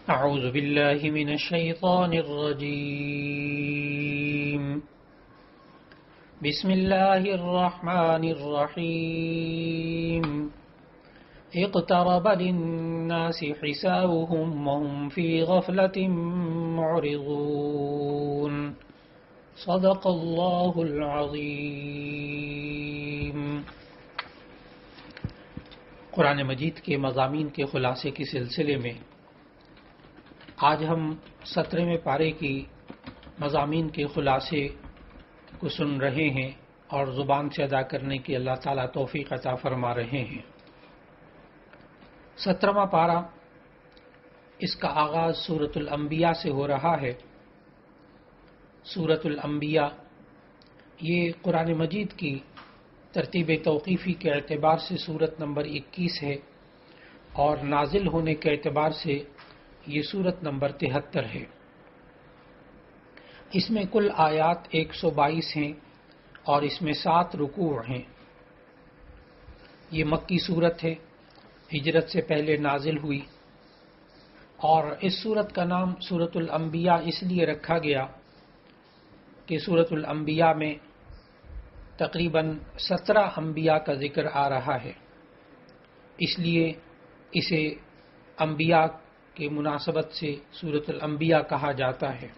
اعوذ باللہ من الشیطان الرجیم بسم اللہ الرحمن الرحیم اقترب للناس حسابهم وهم في غفلة معرضون صدق اللہ العظیم۔ قرآن مجید کے مضامین کے خلاصے کے سلسلے میں آج ہم 17ویں پارے کی مضامین کے خلاصے کو سن رہے ہیں اور زبان سے ادا کرنے کی اللہ تعالیٰ توفیق عطا فرما رہے ہیں۔ 17واں پارہ، اس کا آغاز سورۃ الانبیاء سے ہو رہا ہے۔ سورۃ الانبیاء یہ قرآن مجید کی ترتیب توقیفی کے اعتبار سے سورت نمبر 21 ہے اور نازل ہونے کے اعتبار سے یہ سورت نمبر 73 ہے۔ اس میں کل آیات 122 ہیں اور اس میں 7 رکوع ہیں۔ یہ مکی سورت ہے، ہجرت سے پہلے نازل ہوئی، اور اس سورت کا نام سورۃ الانبیاء اس لیے رکھا گیا کہ سورۃ الانبیاء میں تقریباً 17 انبیاء کا ذکر آ رہا ہے، اس لیے اسے انبیاء کی مناسبت سے سورۃ الانبیاء کہا جاتا ہے۔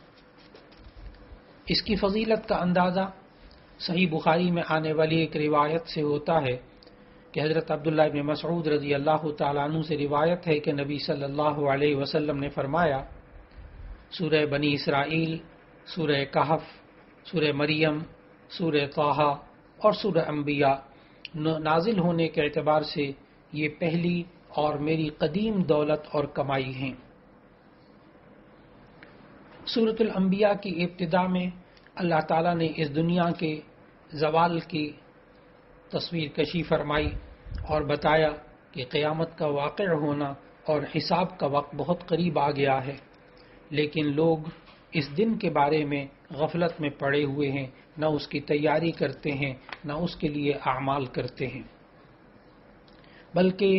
اس کی فضیلت کا اندازہ صحیح بخاری میں آنے والی ایک روایت سے ہوتا ہے کہ حضرت عبداللہ ابن مسعود رضی اللہ تعالیٰ عنہ سے روایت ہے کہ نبی صلی اللہ علیہ وسلم نے فرمایا، سورہ بنی اسرائیل، سورہ کہف، سورہ مریم، سورہ طٰہٰ اور سورہ انبیاء نازل ہونے کے اعتبار سے یہ پہلی اور میری قدیم دولت اور کمائی ہیں۔ سورۃ الانبیاء کی ابتدا میں اللہ تعالیٰ نے اس دنیا کے زوال کی تصویر کشی فرمائی اور بتایا کہ قیامت کا واقع ہونا اور حساب کا وقت بہت قریب آ گیا ہے، لیکن لوگ اس دن کے بارے میں غفلت میں پڑے ہوئے ہیں، نہ اس کی تیاری کرتے ہیں، نہ اس کے لیے اعمال کرتے ہیں، بلکہ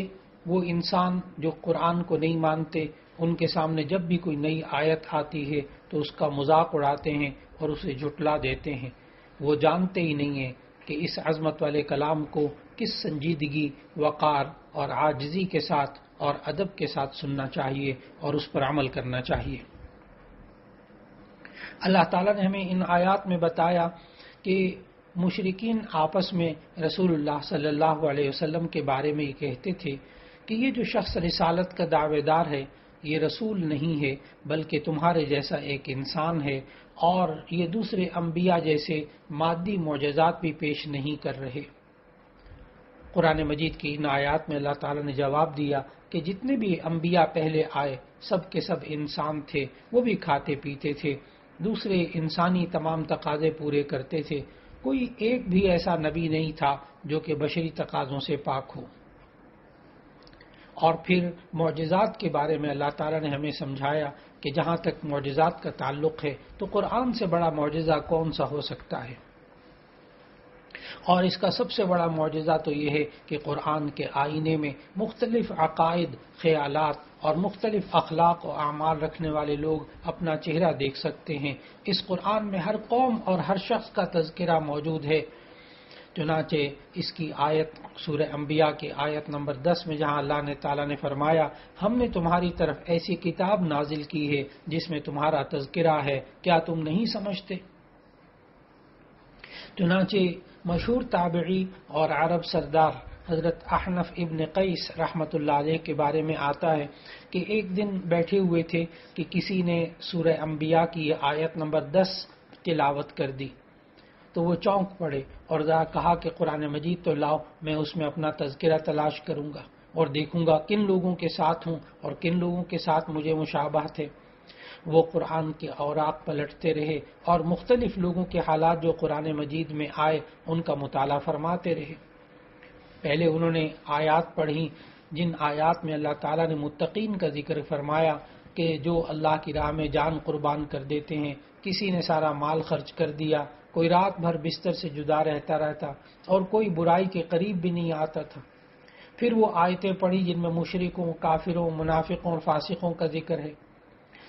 وہ انسان جو قرآن کو نہیں مانتے، ان کے سامنے جب بھی کوئی نئی آیت آتی ہے تو اس کا مذاق اڑاتے ہیں اور اسے جھٹلا دیتے ہیں۔ وہ جانتے ہی نہیں ہیں کہ اس عظمت والے کلام کو کس سنجیدگی، وقار اور عاجزی کے ساتھ اور ادب کے ساتھ سننا چاہیے اور اس پر عمل کرنا چاہیے۔ اللہ تعالیٰ نے ہمیں ان آیات میں بتایا کہ مشرکین آپس میں رسول اللہ صلی اللہ علیہ وسلم کے بارے میں یہ کہتے تھے کہ یہ جو شخص رسالت کا دعوے دار ہے یہ رسول نہیں ہے، بلکہ تمہارے جیسا ایک انسان ہے، اور یہ دوسرے انبیاء جیسے مادی معجزات بھی پیش نہیں کر رہے۔ قرآن مجید کی ان آیات میں اللہ تعالیٰ نے جواب دیا کہ جتنے بھی انبیاء پہلے آئے سب کے سب انسان تھے، وہ بھی کھاتے پیتے تھے، دوسرے انسانی تمام تقاضے پورے کرتے تھے، کوئی ایک بھی ایسا نبی نہیں تھا جو کہ بشری تقاضوں سے پاک ہو۔ اور پھر معجزات کے بارے میں اللہ تعالیٰ نے ہمیں سمجھایا کہ جہاں تک معجزات کا تعلق ہے تو قرآن سے بڑا معجزہ کون سا ہو سکتا ہے، اور اس کا سب سے بڑا معجزہ تو یہ ہے کہ قرآن کے آئینے میں مختلف عقائد، خیالات اور مختلف اخلاق و اعمال رکھنے والے لوگ اپنا چہرہ دیکھ سکتے ہیں۔ اس قرآن میں ہر قوم اور ہر شخص کا تذکرہ موجود ہے۔ چنانچہ اس کی آیت سورہ انبیاء کی آیت نمبر 10 میں جہاں اللہ تعالیٰ نے فرمایا، ہم نے تمہاری طرف ایسی کتاب نازل کی ہے جس میں تمہارا تذکرہ ہے، کیا تم نہیں سمجھتے؟ چنانچہ مشہور تابعی اور عرب سردار حضرت احنف ابن قیس رحمۃ اللہ علیہ کے بارے میں آتا ہے کہ ایک دن بیٹھے ہوئے تھے کہ کسی نے سورہ انبیاء کی یہ آیت نمبر 10 تلاوت کر دی تو وہ چونک پڑے اور ذرا کہا کہ قرآن مجید تو لاؤ، میں اس میں اپنا تذکرہ تلاش کروں گا اور دیکھوں گا کن لوگوں کے ساتھ ہوں اور کن لوگوں کے ساتھ مجھے مشابہت ہے۔ وہ قرآن کے اوراق پلٹتے رہے اور مختلف لوگوں کے حالات جو قرآن مجید میں آئے ان کا مطالعہ فرماتے رہے۔ پہلے انہوں نے آیات پڑھی جن آیات میں اللہ تعالیٰ نے متقین کا ذکر فرمایا کہ جو اللہ کی راہ میں جان قربان کر دیتے ہیں کسی نے سارا مال خرچ کر دیا، کوئی رات بھر بستر سے جدا رہتا اور کوئی برائی کے قریب بھی نہیں آتا تھا۔ پھر وہ آیتیں پڑھی جن میں مشرکوں، کافروں، منافقوں اور فاسقوں کا ذکر ہے،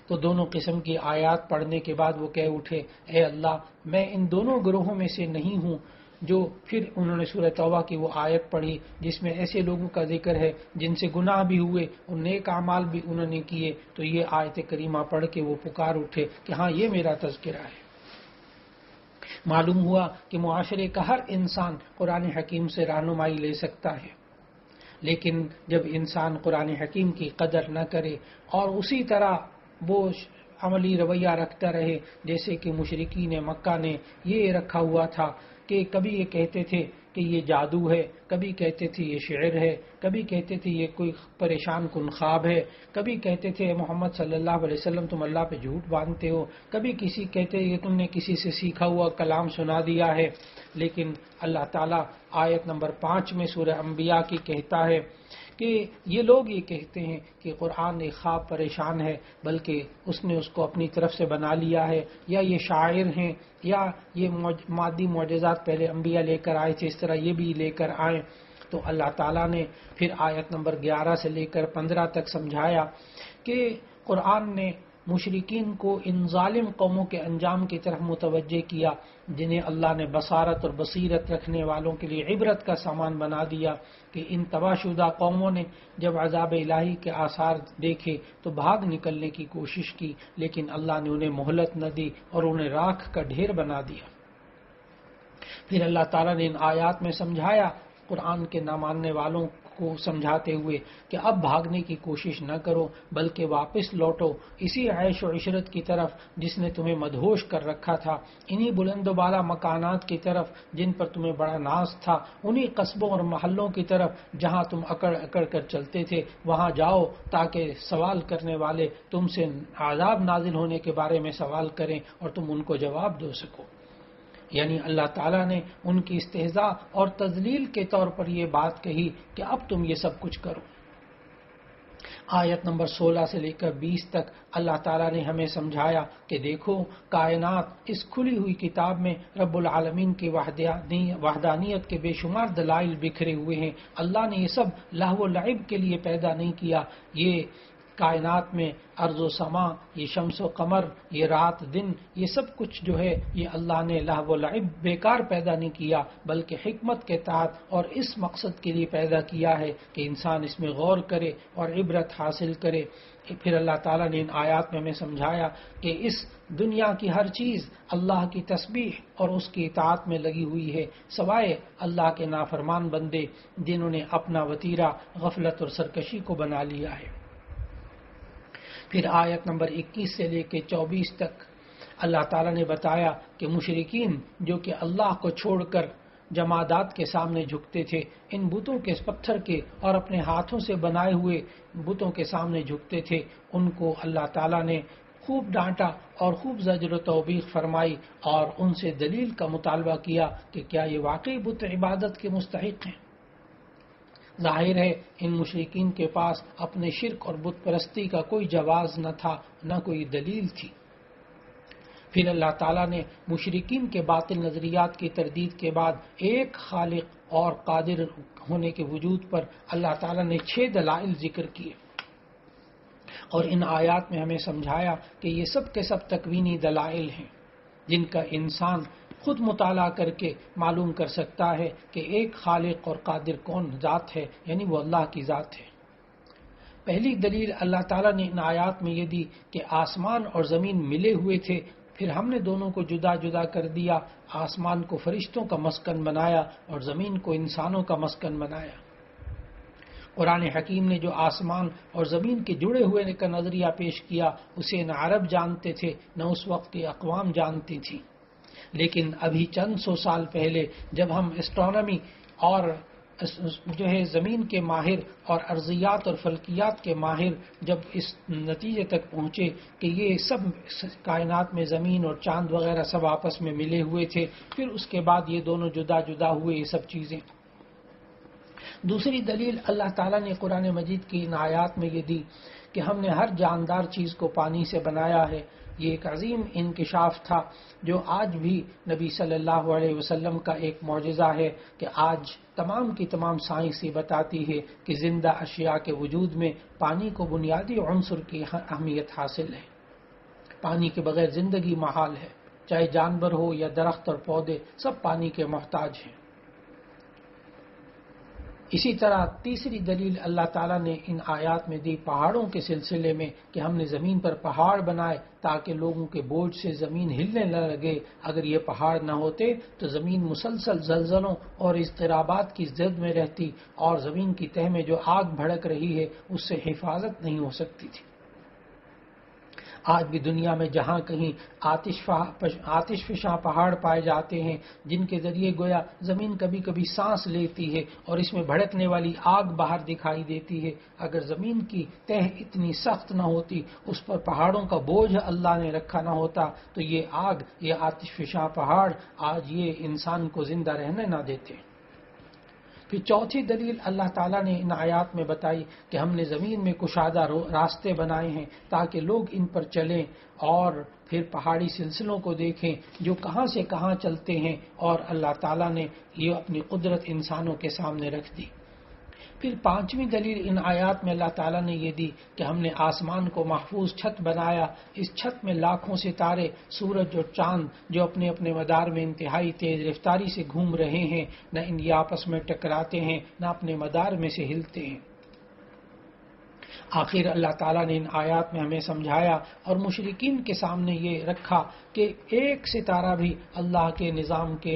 تو دونوں قسم کی آیات پڑھنے کے بعد وہ کہہ اٹھے، اے اللہ میں ان دونوں گروہوں میں سے نہیں ہوں۔ جو پھر انہوں نے سورہ توبہ کی وہ آیت پڑھی جس میں ایسے لوگوں کا ذکر ہے جن سے گناہ بھی ہوئے اور نیک اعمال بھی انہوں نے کیے، تو یہ آیت کریمہ پڑھ کے وہ پکار اٹھے کہ ہاں یہ میرا تذکرہ ہے۔ معلوم ہوا کہ معاشرے کا ہر انسان قرآن حکیم سے رہنمائی لے سکتا ہے، لیکن جب انسان قرآن حکیم کی قدر نہ کرے اور اسی طرح وہ عملی رویہ رکھتا رہے جیسے کہ مشرکین مکہ نے یہ رکھا ہوا تھا کہ کبھی یہ کہتے تھے کہ یہ جادو ہے، کبھی کہتے تھے یہ شعر ہے، کبھی کہتے تھے یہ کوئی پریشان کن خواب ہے، کبھی کہتے تھے محمد صلی اللہ علیہ وسلم تم اللہ پہ جھوٹ باندھتے ہو، کبھی کسی کہتے یہ تم نے کسی سے سیکھا ہوا کلام سنا دیا ہے۔ لیکن اللہ تعالیٰ آیت نمبر 5 میں سورہ انبیاء کی کہتا ہے کہ یہ لوگ یہ کہتے ہیں کہ قرآن ایک خواب پریشان ہے، بلکہ اس نے اس کو اپنی طرف سے بنا لیا ہے، یا یہ شاعر ہیں، یا یہ مادی معجزات پہلے انبیاء لے کر آئے تھے اس طرح یہ بھی لے کر آئیں۔ تو اللہ تعالیٰ نے پھر آیت نمبر 11 سے لے کر 15 تک سمجھایا کہ قرآن نے مشرکین کو ان ظالم قوموں کے انجام کی طرف متوجہ کیا جنہیں اللہ نے بصارت اور بصیرت رکھنے والوں کے لیے عبرت کا سامان بنا دیا، کہ ان تباہ شدہ قوموں نے جب عذاب الہی کے آثار دیکھے تو بھاگ نکلنے کی کوشش کی، لیکن اللہ نے انہیں مہلت نہ دی اور انہیں راکھ کا ڈھیر بنا دیا۔ پھر اللہ تعالیٰ نے ان آیات میں سمجھایا قرآن کے نہ ماننے والوں کو سمجھاتے ہوئے کہ اب بھاگنے کی کوشش نہ کرو بلکہ واپس لوٹو اسی عیش و عشرت کی طرف جس نے تمہیں مدہوش کر رکھا تھا، انہی بلند و بالا مکانات کی طرف جن پر تمہیں بڑا ناز تھا، انہی قصبوں اور محلوں کی طرف جہاں تم اکڑ اکڑ کر چلتے تھے، وہاں جاؤ تاکہ سوال کرنے والے تم سے عذاب نازل ہونے کے بارے میں سوال کریں اور تم ان کو جواب دے سکو۔ یعنی اللہ تعالیٰ نے ان کی استہزاء اور تذلیل کے طور پر یہ بات کہی کہ اب تم یہ سب کچھ کرو۔ آیت نمبر 16 سے لے کر 20 تک اللہ تعالیٰ نے ہمیں سمجھایا کہ دیکھو کائنات اس کھلی ہوئی کتاب میں رب العالمین کی وحدانیت کے بے شمار دلائل بکھرے ہوئے ہیں۔ اللہ نے یہ سب لہو و لعب کے لیے پیدا نہیں کیا۔ یہ کائنات میں ارض و سما، یہ شمس و قمر، یہ رات دن، یہ سب کچھ جو ہے یہ اللہ نے لہو و لعب بیکار پیدا نہیں کیا بلکہ حکمت کے تحت اور اس مقصد کے لیے پیدا کیا ہے کہ انسان اس میں غور کرے اور عبرت حاصل کرے۔ پھر اللہ تعالیٰ نے ان آیات میں ہمیں سمجھایا کہ اس دنیا کی ہر چیز اللہ کی تسبیح اور اس کی اطاعت میں لگی ہوئی ہے سوائے اللہ کے نافرمان بندے جنہوں نے اپنا وتیرہ غفلت اور سرکشی کو بنا لیا ہے۔ پھر آیت نمبر 21 سے لے کے 24 تک اللہ تعالیٰ نے بتایا کہ مشرکین جو کہ اللہ کو چھوڑ کر جمادات کے سامنے جھکتے تھے، ان بتوں کے پتھر کے اور اپنے ہاتھوں سے بنائے ہوئے بتوں کے سامنے جھکتے تھے، ان کو اللہ تعالیٰ نے خوب ڈانٹا اور خوب زجر و توبیخ فرمائی اور ان سے دلیل کا مطالبہ کیا کہ کیا یہ واقعی بت عبادت کے مستحق ہیں۔ ظاہر ہے ان مشرکین کے پاس اپنے شرک اور بت پرستی کا کوئی جواز نہ تھا، نہ کوئی دلیل تھی۔ پھر اللہ تعالیٰ نے مشرکین کے باطل نظریات کی تردید کے بعد ایک خالق اور قادر ہونے کے وجود پر اللہ تعالیٰ نے 6 دلائل ذکر کیے، اور ان آیات میں ہمیں سمجھایا کہ یہ سب کے سب تکوینی دلائل ہیں جن کا انسان خود مطالعہ کر کے معلوم کر سکتا ہے کہ ایک خالق اور قادر کون ذات ہے، یعنی وہ اللہ کی ذات ہے۔ پہلی دلیل اللہ تعالیٰ نے ان آیات میں یہ دی کہ آسمان اور زمین ملے ہوئے تھے، پھر ہم نے دونوں کو جدا جدا کر دیا، آسمان کو فرشتوں کا مسکن بنایا اور زمین کو انسانوں کا مسکن بنایا۔ قرآن حکیم نے جو آسمان اور زمین کے جڑے ہوئے کا نظریہ پیش کیا اسے نہ عرب جانتے تھے نہ اس وقت کی اقوام جانتی تھی، لیکن ابھی چند سو سال پہلے جب ہم اسٹرانومی اور جو ہے زمین کے ماہر اور ارضیات اور فلکیات کے ماہر جب اس نتیجے تک پہنچے کہ یہ سب کائنات میں زمین اور چاند وغیرہ سب آپس میں ملے ہوئے تھے، پھر اس کے بعد یہ دونوں جدا جدا ہوئے یہ سب چیزیں۔ دوسری دلیل اللہ تعالیٰ نے قرآن مجید کی ان آیات میں یہ دی کہ ہم نے ہر جاندار چیز کو پانی سے بنایا ہے، یہ ایک عظیم انکشاف تھا جو آج بھی نبی صلی اللہ علیہ وسلم کا ایک معجزہ ہے کہ آج تمام کی تمام سائنس یہ بتاتی ہے کہ زندہ اشیاء کے وجود میں پانی کو بنیادی عنصر کی اہمیت حاصل ہے. پانی کے بغیر زندگی محال ہے. چاہے جانور ہو یا درخت اور پودے سب پانی کے محتاج ہیں. اسی طرح تیسری دلیل اللہ تعالیٰ نے ان آیات میں دی پہاڑوں کے سلسلے میں کہ ہم نے زمین پر پہاڑ بنائے تاکہ لوگوں کے بوجھ سے زمین ہلنے نہ لگے. اگر یہ پہاڑ نہ ہوتے تو زمین مسلسل زلزلوں اور اضطرابات کی زد میں رہتی اور زمین کی تہ میں جو آگ بھڑک رہی ہے اس سے حفاظت نہیں ہو سکتی تھی. آج بھی دنیا میں جہاں کہیں آتش فشاں پہاڑ پائے جاتے ہیں جن کے ذریعے گویا زمین کبھی کبھی سانس لیتی ہے اور اس میں بھڑکنے والی آگ باہر دکھائی دیتی ہے. اگر زمین کی تہ اتنی سخت نہ ہوتی, اس پر پہاڑوں کا بوجھ اللہ نے رکھا نہ ہوتا, تو یہ آگ, یہ آتش فشاں پہاڑ آج یہ انسان کو زندہ رہنے نہ دیتے. پھر چوتھی دلیل اللہ تعالیٰ نے ان آیات میں بتائی کہ ہم نے زمین میں کشادہ راستے بنائے ہیں تاکہ لوگ ان پر چلیں اور پھر پہاڑی سلسلوں کو دیکھیں جو کہاں سے کہاں چلتے ہیں, اور اللہ تعالیٰ نے یہ اپنی قدرت انسانوں کے سامنے رکھ دی. پھر پانچویں دلیل ان آیات میں اللہ تعالیٰ نے یہ دی کہ ہم نے آسمان کو محفوظ چھت بنایا. اس چھت میں لاکھوں ستارے, سورج اور چاند جو اپنے اپنے مدار میں انتہائی تیز رفتاری سے گھوم رہے ہیں, نہ ان یہ آپس میں ٹکراتے ہیں نہ اپنے مدار میں سے ہلتے ہیں. آخر اللہ تعالیٰ نے ان آیات میں ہمیں سمجھایا اور مشرکین کے سامنے یہ رکھا کہ ایک ستارہ بھی اللہ کے نظام کے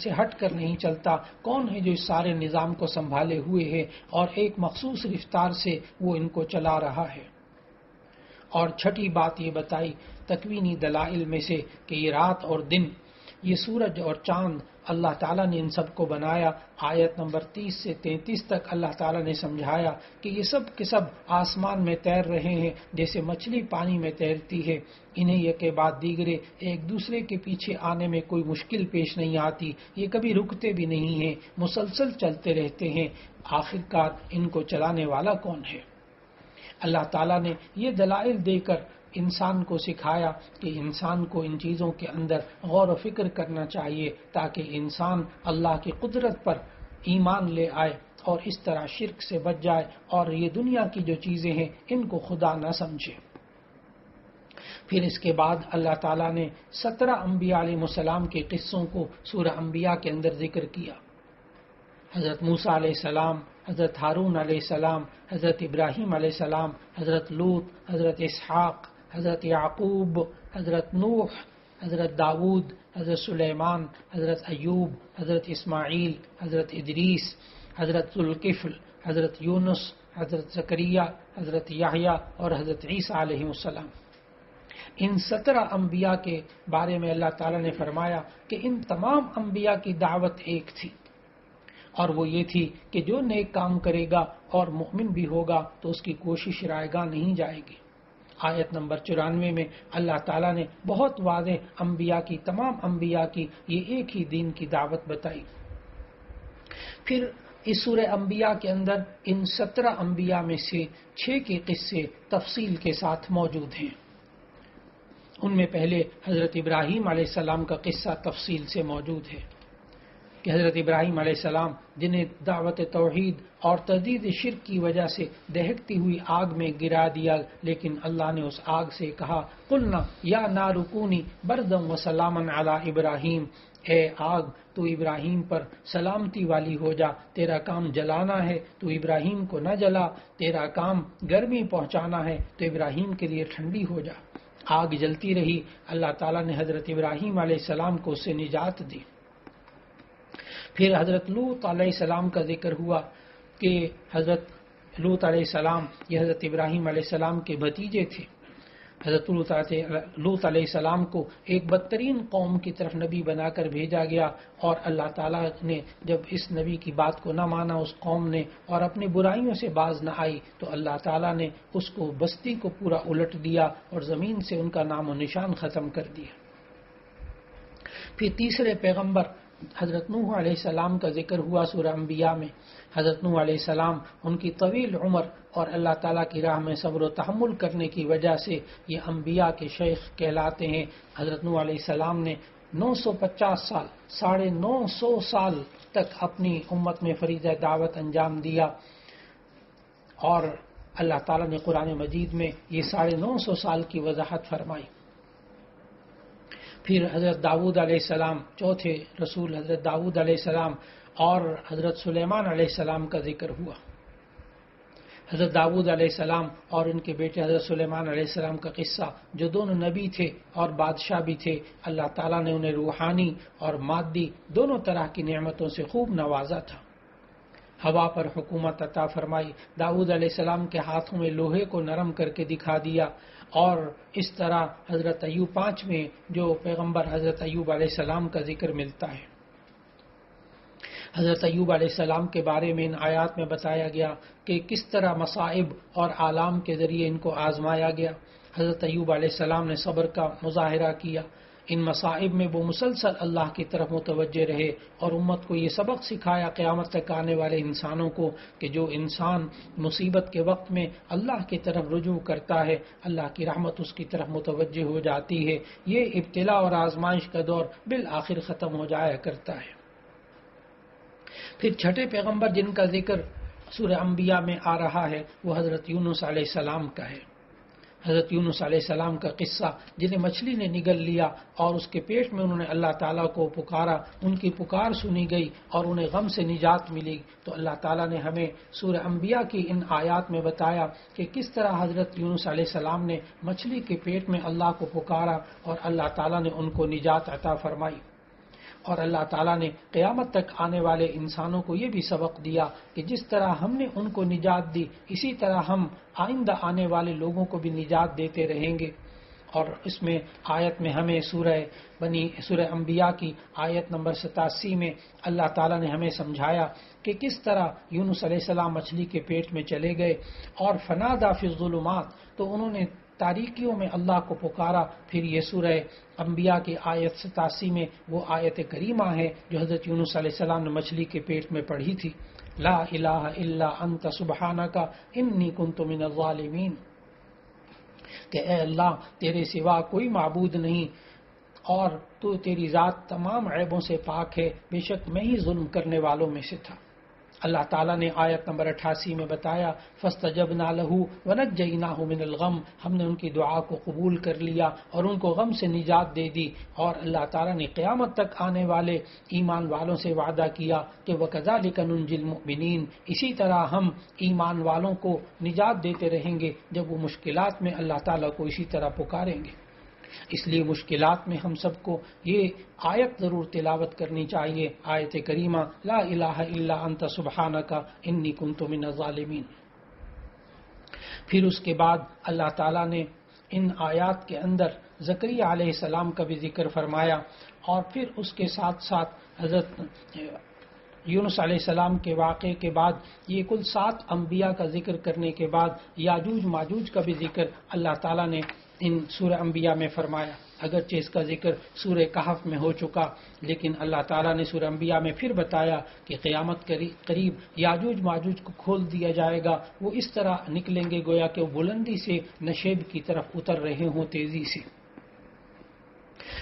سے ہٹ کر نہیں چلتا. کون ہے جو اس سارے نظام کو سنبھالے ہوئے ہے اور ایک مخصوص رفتار سے وہ ان کو چلا رہا ہے. اور چھٹی بات یہ بتائی تکوینی دلائل میں سے کہ یہ رات اور دن, یہ سورج اور چاند اللہ تعالیٰ نے ان سب کو بنایا. آیت نمبر 30 سے 33 تک اللہ تعالیٰ نے سمجھایا کہ یہ سب کے سب آسمان میں تیر رہے ہیں جیسے مچھلی پانی میں تیرتی ہے. انہیں یہ کے بعد دیگرے ایک دوسرے کے پیچھے آنے میں کوئی مشکل پیش نہیں آتی. یہ کبھی رکتے بھی نہیں ہیں, مسلسل چلتے رہتے ہیں. آخرکار ان کو چلانے والا کون ہے؟ اللہ تعالیٰ نے یہ دلائل دے کر انسان کو سکھایا کہ انسان کو ان چیزوں کے اندر غور و فکر کرنا چاہیے تاکہ انسان اللہ کی قدرت پر ایمان لے آئے اور اس طرح شرک سے بچ جائے اور یہ دنیا کی جو چیزیں ہیں ان کو خدا نہ سمجھے. پھر اس کے بعد اللہ تعالیٰ نے 17 انبیاء علیہ السلام کے قصوں کو سورہ انبیاء کے اندر ذکر کیا. حضرت موسیٰ علیہ السلام, حضرت ہارون علیہ السلام, حضرت ابراہیم علیہ السلام, حضرت لوط, حضرت اسحاق, حضرت یعقوب, حضرت نوح, حضرت داود, حضرت سلیمان, حضرت ایوب, حضرت اسماعیل, حضرت ادریس, حضرت ذوالکفل, حضرت یونس, حضرت زکریا, حضرت یحییٰ اور حضرت عیسیٰ علیہ السلام. ان 17 انبیاء کے بارے میں اللہ تعالیٰ نے فرمایا کہ ان تمام انبیاء کی دعوت ایک تھی, اور وہ یہ تھی کہ جو نیک کام کرے گا اور مومن بھی ہوگا تو اس کی کوشش رائیگاں نہیں جائے گی. آیت نمبر 94 میں اللہ تعالیٰ نے بہت واضح انبیاء کی, تمام انبیاء کی یہ ایک ہی دین کی دعوت بتائی. پھر اس سورہ انبیاء کے اندر ان 17 انبیاء میں سے 6 کے قصے تفصیل کے ساتھ موجود ہیں. ان میں پہلے حضرت ابراہیم علیہ السلام کا قصہ تفصیل سے موجود ہے کہ حضرت ابراہیم علیہ السلام جنہیں دعوت توحید اور تردید شرک کی وجہ سے دہکتی ہوئی آگ میں گرا دیا, لیکن اللہ نے اس آگ سے کہا قلنا یا نار کونی بردم و سلاما علی ابراہیم, اے آگ تو ابراہیم پر سلامتی والی ہو جا, تیرا کام جلانا ہے تو ابراہیم کو نہ جلا, تیرا کام گرمی پہنچانا ہے تو ابراہیم کے لیے ٹھنڈی ہو جا. آگ جلتی رہی, اللہ تعالیٰ نے حضرت ابراہیم علیہ السلام کو اس سے نجات دی. پھر حضرت لوط علیہ السلام کا ذکر ہوا کہ حضرت لوط علیہ السلام یہ حضرت ابراہیم علیہ السلام کے بھتیجے تھے. حضرت لوط علیہ السلام کو ایک بدترین قوم کی طرف نبی بنا کر بھیجا گیا, اور اللہ تعالیٰ نے جب اس نبی کی بات کو نہ مانا اس قوم نے اور اپنی برائیوں سے باز نہ آئی تو اللہ تعالیٰ نے اس کو بستی کو پورا الٹ دیا اور زمین سے ان کا نام و نشان ختم کر دیا. پھر تیسرے پیغمبر حضرت نوح علیہ السلام کا ذکر ہوا سورہ انبیاء میں. حضرت نوح علیہ السلام ان کی طویل عمر اور اللہ تعالیٰ کی راہ میں صبر و تحمل کرنے کی وجہ سے یہ انبیاء کے شیخ کہلاتے ہیں. حضرت نوح علیہ السلام نے 950 سال 950 سال تک اپنی امت میں فریضہ دعوت انجام دیا، اور اللہ تعالیٰ نے قرآن مجید میں یہ 950 سال کی وضاحت فرمائی. پھر حضرت داؤد علیہ السلام، چوتھے رسول حضرت داؤد علیہ السلام اور حضرت سلیمان علیہ السلام کا ذکر ہوا. حضرت داؤد علیہ السلام اور ان کے بیٹے حضرت سلیمان علیہ السلام کا قصہ، جو دونوں نبی تھے اور بادشاہ بھی تھے، اللہ تعالیٰ نے انہیں روحانی اور مادی دونوں طرح کی نعمتوں سے خوب نوازا تھا. ہوا پر حکومت عطا فرمائی، داؤد علیہ السلام کے ہاتھوں میں لوہے کو نرم کر کے دکھا دیا، اور اس طرح حضرت ایوب 5 میں جو پیغمبر حضرت ایوب علیہ السلام کا ذکر ملتا ہے. حضرت ایوب علیہ السلام کے بارے میں ان آیات میں بتایا گیا کہ کس طرح مصائب اور آلام کے ذریعے ان کو آزمایا گیا. حضرت ایوب علیہ السلام نے صبر کا مظاہرہ کیا. ان مصائب میں وہ مسلسل اللہ کی طرف متوجہ رہے اور امت کو یہ سبق سکھایا قیامت تک آنے والے انسانوں کو کہ جو انسان مصیبت کے وقت میں اللہ کی طرف رجوع کرتا ہے، اللہ کی رحمت اس کی طرف متوجہ ہو جاتی ہے. یہ ابتلا اور آزمائش کا دور بالآخر ختم ہو جایا کرتا ہے. پھر چھٹے پیغمبر جن کا ذکر سورہ انبیاء میں آ رہا ہے وہ حضرت یونس علیہ السلام کا ہے. حضرت یونس علیہ السلام کا قصہ، جنہیں مچھلی نے نگل لیا اور اس کے پیٹ میں انہوں نے اللہ تعالیٰ کو پکارا، ان کی پکار سنی گئی اور انہیں غم سے نجات ملی. تو اللہ تعالیٰ نے ہمیں سورہ انبیاء کی ان آیات میں بتایا کہ کس طرح حضرت یونس علیہ السلام نے مچھلی کے پیٹ میں اللہ کو پکارا اور اللہ تعالیٰ نے ان کو نجات عطا فرمائی. اور اللہ تعالیٰ نے قیامت تک آنے والے انسانوں کو یہ بھی سبق دیا کہ جس طرح ہم نے ان کو نجات دی، اسی طرح ہم آئندہ آنے والے لوگوں کو بھی نجات دیتے رہیں گے. اور اس میں آیت میں ہمیں سورہ انبیاء کی آیت نمبر 87 میں اللہ تعالیٰ نے ہمیں سمجھایا کہ کس طرح یونس علیہ السلام مچھلی کے پیٹ میں چلے گئے اور فنادا فی الظلمات، تو انہوں نے تاریکیوں میں اللہ کو پکارا. پھر یہ سورہ انبیاء کی آیت 87 میں وہ آیت کریمہ ہے جو حضرت یونس علیہ السلام نے مچھلی کے پیٹ میں پڑھی تھی، لا الہ الا انت سبحانک انی کنت من الظالمین، کہ اے اللہ تیرے سوا کوئی معبود نہیں اور تو تیری ذات تمام عیبوں سے پاک ہے، بے شک میں ہی ظلم کرنے والوں میں سے تھا. اللہ تعالیٰ نے آیت نمبر 88 میں بتایا فاستجبنا لہ ونجیناہ من الغم، ہم نے ان کی دعا کو قبول کر لیا اور ان کو غم سے نجات دے دی. اور اللہ تعالیٰ نے قیامت تک آنے والے ایمان والوں سے وعدہ کیا کہ وَكَذَلِكَ نُنْجِي الْمُؤْمِنِينَ، اسی طرح ہم ایمان والوں کو نجات دیتے رہیں گے جب وہ مشکلات میں اللہ تعالیٰ کو اسی طرح پکاریں گے. اس لیے مشکلات میں ہم سب کو یہ آیت ضرور تلاوت کرنی چاہیے، آیت کریمہ لا الہ الا انت سبحانک انی کنت من الظالمین. پھر اس کے بعد اللہ تعالیٰ نے ان آیات کے اندر زکریا علیہ السلام کا بھی ذکر فرمایا، اور پھر اس کے ساتھ ساتھ حضرت یونس علیہ السلام کے واقعے کے بعد یہ کل 7 انبیاء کا ذکر کرنے کے بعد یاجوج ماجوج کا بھی ذکر اللہ تعالیٰ نے ان سورہ انبیاء میں فرمایا. اگرچہ اس کا ذکر سورہ کہف میں ہو چکا، لیکن اللہ تعالیٰ نے سورہ انبیاء میں پھر بتایا کہ قیامت قریب یاجوج ماجوج کو کھول دیا جائے گا. وہ اس طرح نکلیں گے گویا کہ وہ بلندی سے نشیب کی طرف اتر رہے ہوں تیزی سے.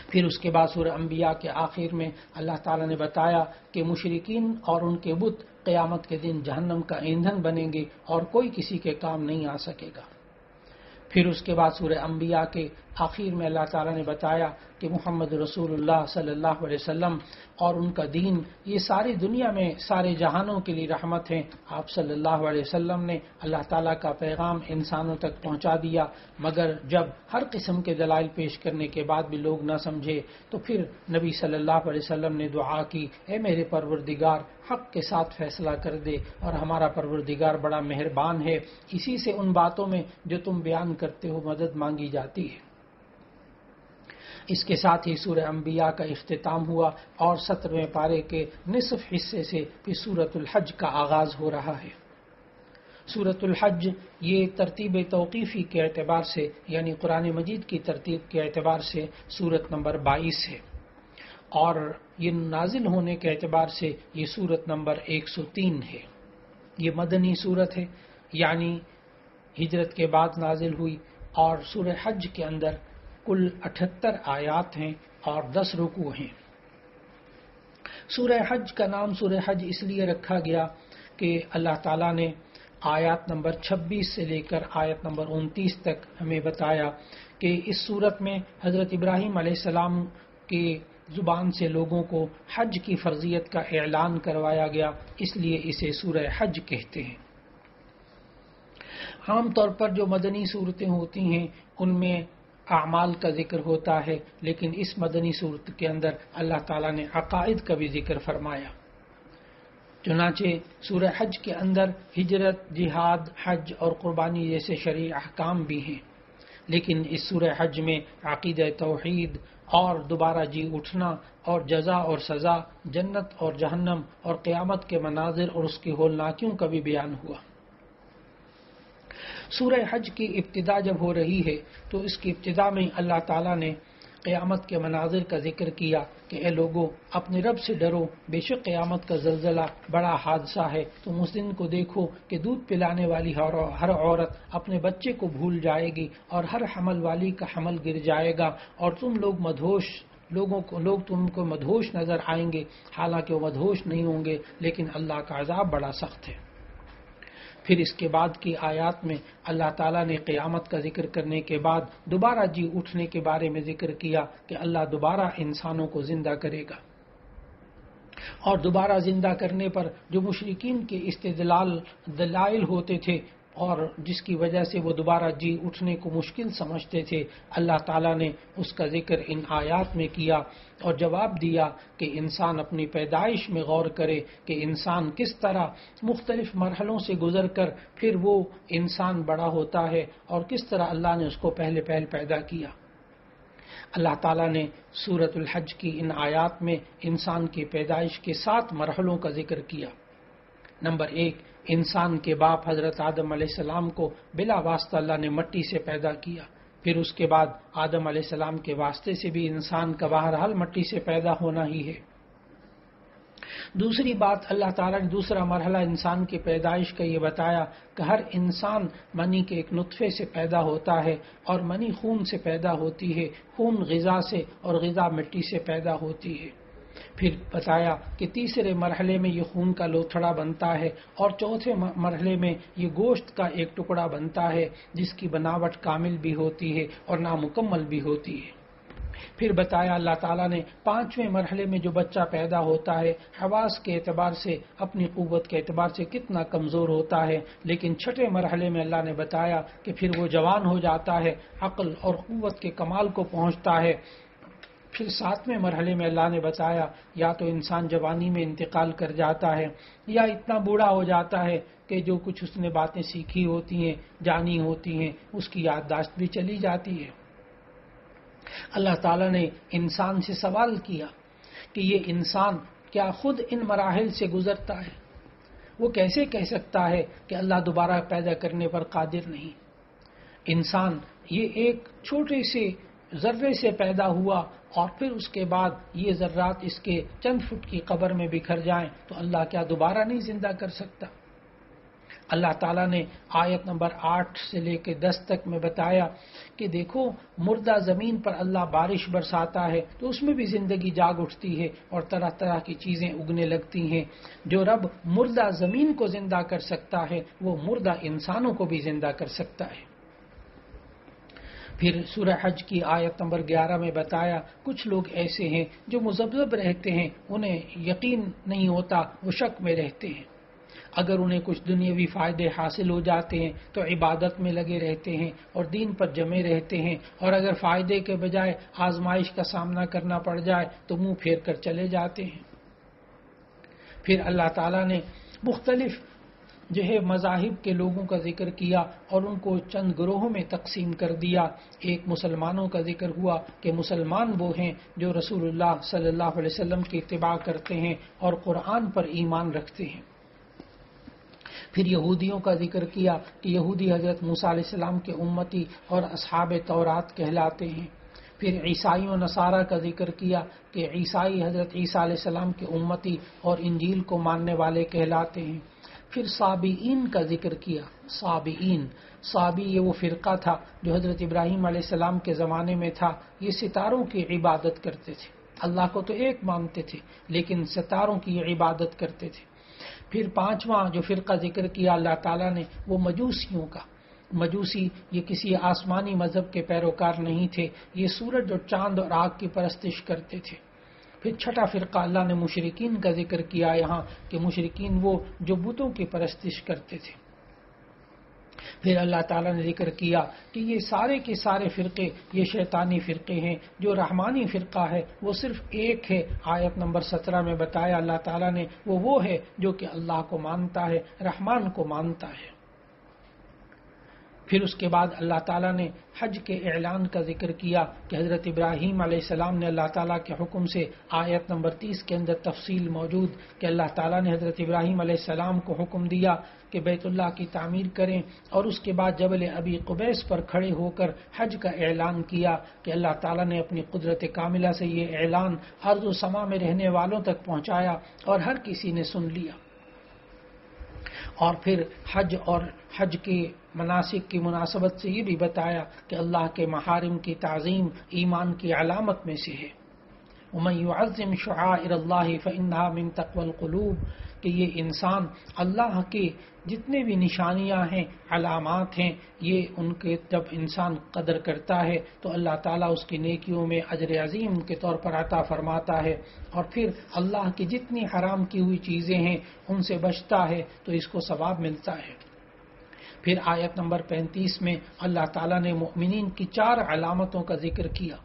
پھر اس کے بعد سورہ انبیاء کے آخر میں اللہ تعالیٰ نے بتایا کہ مشرکین اور ان کے بت قیامت کے دن جہنم کا ایندھن بنیں گے اور کوئی کسی کے کام نہیں آ سکے گا. پھر اس کے بعد سورہ انبیاء کے آخر میں اللہ تعالیٰ نے بتایا کہ محمد رسول اللہ صلی اللہ علیہ وسلم اور ان کا دین یہ ساری دنیا میں سارے جہانوں کے لیے رحمت ہیں. آپ صلی اللہ علیہ وسلم نے اللہ تعالیٰ کا پیغام انسانوں تک پہنچا دیا، مگر جب ہر قسم کے دلائل پیش کرنے کے بعد بھی لوگ نہ سمجھے تو پھر نبی صلی اللہ علیہ وسلم نے دعا کی، اے میرے پروردگار حق کے ساتھ فیصلہ کر دے، اور ہمارا پروردگار بڑا مہربان ہے، اسی سے ان باتوں میں جو تم بیان کرتے ہو مدد مانگی جاتی ہے. اس کے ساتھ ہی سورہ انبیاء کا اختتام ہوا اور 17ویں پارے کے نصف حصے سے پھر سورۃ الحج کا آغاز ہو رہا ہے. سورۃ الحج یہ ترتیب توقیفی کے اعتبار سے، یعنی قرآن مجید کی ترتیب کے اعتبار سے سورت نمبر 22 ہے، اور یہ نازل ہونے کے اعتبار سے یہ سورت نمبر 103 ہے. یہ مدنی سورت ہے، یعنی ہجرت کے بعد نازل ہوئی، اور سورہ حج کے اندر کل 78 آیات ہیں اور 10 رکوع ہیں. سورہ حج کا نام سورہ حج اس لیے رکھا گیا کہ اللہ تعالیٰ نے آیات نمبر 26 سے لے کر آیت نمبر 29 تک ہمیں بتایا کہ اس صورت میں حضرت ابراہیم علیہ السلام کی زبان سے لوگوں کو حج کی فرضیت کا اعلان کروایا گیا، اس لیے اسے سورہ حج کہتے ہیں. عام طور پر جو مدنی صورتیں ہوتی ہیں ان میں اعمال کا ذکر ہوتا ہے، لیکن اس مدنی صورت کے اندر اللہ تعالیٰ نے عقائد کا بھی ذکر فرمایا. چنانچہ سورہ حج کے اندر ہجرت، جہاد، حج اور قربانی جیسے شرعی احکام بھی ہیں، لیکن اس سورہ حج میں عقیدہ توحید اور دوبارہ جی اٹھنا اور جزا اور سزا، جنت اور جہنم اور قیامت کے مناظر اور اس کی ہولناکیوں کا بھی بیان ہوا. سورہ حج کی ابتدا جب ہو رہی ہے تو اس کی ابتدا میں اللہ تعالیٰ نے قیامت کے مناظر کا ذکر کیا کہ اے لوگو اپنے رب سے ڈرو، بے شک قیامت کا زلزلہ بڑا حادثہ ہے. تم اس دن کو دیکھو کہ دودھ پلانے والی ہر عورت اپنے بچے کو بھول جائے گی اور ہر حمل والی کا حمل گر جائے گا، اور لوگ تم کو مدہوش نظر آئیں گے، حالانکہ وہ مدہوش نہیں ہوں گے، لیکن اللہ کا عذاب بڑا سخت ہے. پھر اس کے بعد کی آیات میں اللہ تعالیٰ نے قیامت کا ذکر کرنے کے بعد دوبارہ جی اٹھنے کے بارے میں ذکر کیا کہ اللہ دوبارہ انسانوں کو زندہ کرے گا، اور دوبارہ زندہ کرنے پر جو مشرکین کے دلائل ہوتے تھے اور جس کی وجہ سے وہ دوبارہ جی اٹھنے کو مشکل سمجھتے تھے، اللہ تعالیٰ نے اس کا ذکر ان آیات میں کیا اور جواب دیا کہ انسان اپنی پیدائش میں غور کرے کہ انسان کس طرح مختلف مرحلوں سے گزر کر پھر وہ انسان بڑا ہوتا ہے، اور کس طرح اللہ نے اس کو پہلے پیدا کیا. اللہ تعالیٰ نے سورۃ الحج کی ان آیات میں انسان کی پیدائش کے 7 مرحلوں کا ذکر کیا. نمبر 1، انسان کے باپ حضرت آدم علیہ السلام کو بلا واسطہ اللہ نے مٹی سے پیدا کیا. پھر اس کے بعد آدم علیہ السلام کے واسطے سے بھی انسان کا بہرحال مٹی سے پیدا ہونا ہی ہے. دوسری بات، اللہ تعالیٰ نے دوسرا مرحلہ انسان کی پیدائش کا یہ بتایا کہ ہر انسان منی کے ایک نطفے سے پیدا ہوتا ہے، اور منی خون سے پیدا ہوتی ہے، خون غذا سے اور غذا مٹی سے پیدا ہوتی ہے. پھر بتایا کہ تیسرے مرحلے میں یہ خون کا لوتھڑا بنتا ہے، اور چوتھے مرحلے میں یہ گوشت کا ایک ٹکڑا بنتا ہے جس کی بناوٹ کامل بھی ہوتی ہے اور نامکمل بھی ہوتی ہے. پھر بتایا اللہ تعالیٰ نے 5ویں مرحلے میں جو بچہ پیدا ہوتا ہے حواس کے اعتبار سے، اپنی قوت کے اعتبار سے کتنا کمزور ہوتا ہے، لیکن 6 مرحلے میں اللہ نے بتایا کہ پھر وہ جوان ہو جاتا ہے، عقل اور قوت کے کمال کو پہنچتا ہے. پھر 7ویں مرحلے میں اللہ نے بتایا یا تو انسان جوانی میں انتقال کر جاتا ہے، یا اتنا بوڑھا ہو جاتا ہے کہ جو کچھ اس نے باتیں سیکھی ہوتی ہیں، جانی ہوتی ہیں، اس کی یادداشت بھی چلی جاتی ہے. اللہ تعالیٰ نے انسان سے سوال کیا کہ یہ انسان کیا خود ان مراحل سے گزرتا ہے؟ وہ کیسے کہہ سکتا ہے کہ اللہ دوبارہ پیدا کرنے پر قادر نہیں؟ انسان یہ ایک چھوٹے سے ذرے سے پیدا ہوا، اور پھر اس کے بعد یہ ذرات اس کے چند فٹ کی قبر میں بکھر جائیں تو اللہ کیا دوبارہ نہیں زندہ کر سکتا؟ اللہ تعالیٰ نے آیت نمبر 8 سے لے کے 10 تک میں بتایا کہ دیکھو مردہ زمین پر اللہ بارش برساتا ہے تو اس میں بھی زندگی جاگ اٹھتی ہے اور طرح طرح کی چیزیں اگنے لگتی ہیں. جو رب مردہ زمین کو زندہ کر سکتا ہے وہ مردہ انسانوں کو بھی زندہ کر سکتا ہے. پھر سورہ حج کی آیت نمبر 11 میں بتایا کچھ لوگ ایسے ہیں جو مذبذب رہتے ہیں، انہیں یقین نہیں ہوتا، وہ شک میں رہتے ہیں. اگر انہیں کچھ دنیاوی فائدے حاصل ہو جاتے ہیں تو عبادت میں لگے رہتے ہیں اور دین پر جمے رہتے ہیں، اور اگر فائدے کے بجائے آزمائش کا سامنا کرنا پڑ جائے تو منہ پھیر کر چلے جاتے ہیں. پھر اللہ تعالیٰ نے مختلف مذاہب کے لوگوں کا ذکر کیا اور ان کو چند گروہوں میں تقسیم کر دیا. ایک مسلمانوں کا ذکر ہوا کہ مسلمان وہ ہیں جو رسول اللہ صلی اللہ علیہ وسلم کی اتباع کرتے ہیں اور قرآن پر ایمان رکھتے ہیں. پھر یہودیوں کا ذکر کیا کہ یہودی حضرت موسیٰ علیہ السلام کے امتی اور اصحاب تورات کہلاتے ہیں. پھر عیسائی و نصارہ کا ذکر کیا کہ عیسائی حضرت عیسیٰ علیہ السلام کے امتی اور انجیل کو ماننے والے کہلاتے ہیں۔ پھر صابئین کا ذکر کیا۔ صابی یہ وہ فرقہ تھا جو حضرت ابراہیم علیہ السلام کے زمانے میں تھا۔ یہ ستاروں کی عبادت کرتے تھے، اللہ کو تو ایک مانتے تھے لیکن ستاروں کی عبادت کرتے تھے۔ پھر پانچواں جو فرقہ ذکر کیا اللہ تعالیٰ نے وہ مجوسیوں کا۔ مجوسی یہ کسی آسمانی مذہب کے پیروکار نہیں تھے، یہ سورج اور چاند اور آگ کی پرستش کرتے تھے۔ پھر چھٹا فرقہ اللہ نے مشرکین کا ذکر کیا یہاں کہ مشرکین وہ جو بتوں کی پرستش کرتے تھے۔ پھر اللہ تعالیٰ نے ذکر کیا کہ یہ سارے کے سارے فرقے یہ شیطانی فرقے ہیں، جو رحمانی فرقہ ہے وہ صرف ایک ہے۔ آیت نمبر 17 میں بتایا اللہ تعالیٰ نے وہ ہے جو کہ اللہ کو مانتا ہے، رحمان کو مانتا ہے۔ پھر اس کے بعد اللہ تعالیٰ نے حج کے اعلان کا ذکر کیا کہ حضرت ابراہیم علیہ السلام نے اللہ تعالیٰ کے حکم سے، آیت نمبر 30 کے اندر تفصیل موجود کہ اللہ تعالیٰ نے حضرت ابراہیم علیہ السلام کو حکم دیا کہ بیت اللہ کی تعمیر کریں، اور اس کے بعد جبل ابی قبیس پر کھڑے ہو کر حج کا اعلان کیا کہ اللہ تعالیٰ نے اپنی قدرت کاملہ سے یہ اعلان ارض و سما میں رہنے والوں تک پہنچایا اور ہر کسی نے سن لیا۔ اور پھر حج اور حج کے مناسک کی مناسبت سے یہ بھی بتایا کہ اللہ کے محارم کی تعظیم ایمان کی علامت میں سے ہے۔ وَمَن يُعَظِّمْ شَعَائِرَ اللَّهِ فَإِنَّهَا مِن تَقْوَى الْقُلُوبِ کہ یہ انسان اللہ کے جتنے بھی نشانیاں ہیں، علامات ہیں، یہ ان کے جب انسان قدر کرتا ہے تو اللہ تعالیٰ اس کی نیکیوں میں اجر عظیم کے طور پر عطا فرماتا ہے، اور پھر اللہ کی جتنی حرام کی ہوئی چیزیں ہیں ان سے بچتا ہے تو اس کو ثواب ملتا ہے۔ پھر آیت نمبر 35 میں اللہ تعالیٰ نے مؤمنین کی 4 علامتوں کا ذکر کیا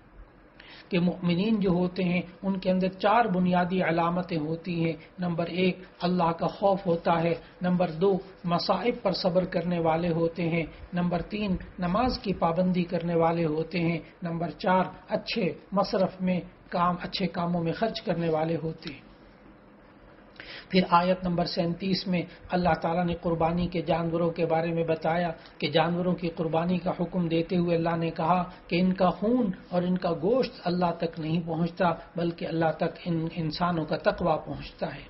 کہ مؤمنین جو ہوتے ہیں ان کے اندر 4 بنیادی علامتیں ہوتی ہیں۔ نمبر 1 اللہ کا خوف ہوتا ہے، نمبر 2 مصائب پر صبر کرنے والے ہوتے ہیں، نمبر 3 نماز کی پابندی کرنے والے ہوتے ہیں، نمبر 4 اچھے مصرف میں اچھے کاموں میں خرچ کرنے والے ہوتے ہیں۔ پھر آیت نمبر 37 میں اللہ تعالیٰ نے قربانی کے جانوروں کے بارے میں بتایا کہ جانوروں کی قربانی کا حکم دیتے ہوئے اللہ نے کہا کہ ان کا خون اور ان کا گوشت اللہ تک نہیں پہنچتا، بلکہ اللہ تک ان انسانوں کا تقویٰ پہنچتا ہے۔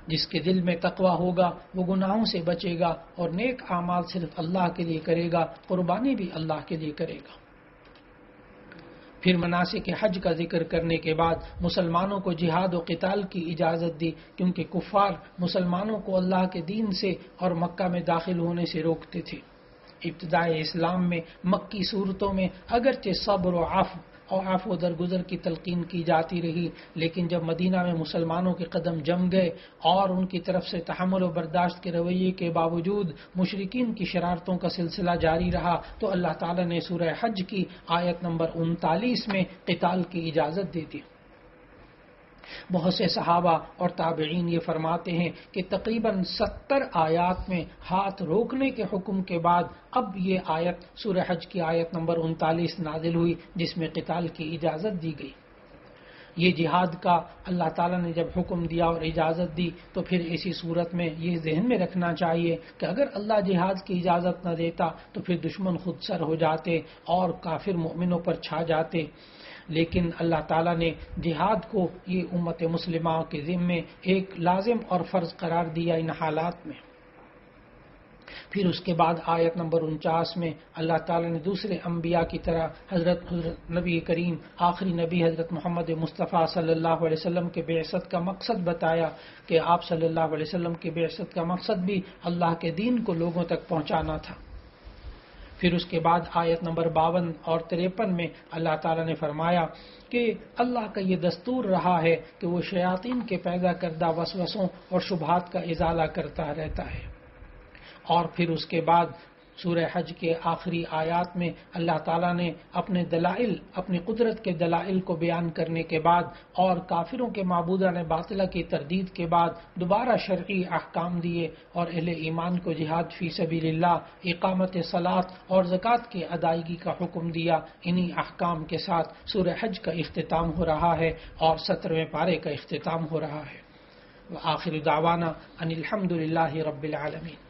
جس کے دل میں تقویٰ ہوگا وہ گناہوں سے بچے گا اور نیک اعمال صرف اللہ کے لیے کرے گا، قربانی بھی اللہ کے لیے کرے گا۔ پھر مناسک حج کا ذکر کرنے کے بعد مسلمانوں کو جہاد و قتال کی اجازت دی، کیونکہ کفار مسلمانوں کو اللہ کے دین سے اور مکہ میں داخل ہونے سے روکتے تھے۔ ابتدائی اسلام میں مکی صورتوں میں اگرچہ صبر و عفو و درگزر کی تلقین کی جاتی رہی، لیکن جب مدینہ میں مسلمانوں کے قدم جم گئے اور ان کی طرف سے تحمل و برداشت کے رویے کے باوجود مشرکین کی شرارتوں کا سلسلہ جاری رہا تو اللہ تعالیٰ نے سورہ حج کی آیت نمبر 39 میں قتال کی اجازت دے دی۔ بہت سے صحابہ اور تابعین یہ فرماتے ہیں کہ تقریباً 70 آیات میں ہاتھ روکنے کے حکم کے بعد اب یہ آیت سورہ حج کی آیت نمبر 39 نازل ہوئی جس میں قتال کی اجازت دی گئی۔ یہ جہاد کا اللہ تعالیٰ نے جب حکم دیا اور اجازت دی تو پھر ایسی صورت میں یہ ذہن میں رکھنا چاہیے کہ اگر اللہ جہاد کی اجازت نہ دیتا تو پھر دشمن خود سر ہو جاتے اور کافر مومنوں پر چھا جاتے، لیکن اللہ تعالیٰ نے جہاد کو یہ امت مسلمہ کے ذمے ایک لازم اور فرض قرار دیا ان حالات میں۔ پھر اس کے بعد آیت نمبر 49 میں اللہ تعالیٰ نے دوسرے انبیاء کی طرح حضرت نبی کریم آخری نبی حضرت محمد مصطفیٰ صلی اللہ علیہ وسلم کے بعثت کا مقصد بتایا کہ آپ صلی اللہ علیہ وسلم کے بعثت کا مقصد بھی اللہ کے دین کو لوگوں تک پہنچانا تھا۔ پھر اس کے بعد آیت نمبر 52 اور 53 میں اللہ تعالیٰ نے فرمایا کہ اللہ کا یہ دستور رہا ہے کہ وہ شیاطین کے پیدا کردہ وسوسوں اور شبہات کا ازالہ کرتا رہتا ہے۔ اور پھر اس کے بعد سورہ حج کے آخری آیات میں اللہ تعالیٰ نے اپنے دلائل، اپنی قدرت کے دلائل کو بیان کرنے کے بعد اور کافروں کے معبودان باطلہ کی تردید کے بعد دوبارہ شرعی احکام دیے اور اہل ایمان کو جہاد فی سبیل اللہ، اقامت صلاۃ اور زکوٰۃ کی ادائیگی کا حکم دیا۔ انہی احکام کے ساتھ سورہ حج کا اختتام ہو رہا ہے اور 17ویں پارے کا اختتام ہو رہا ہے۔ وآخر دعوانا ان الحمد للہ رب العالمین۔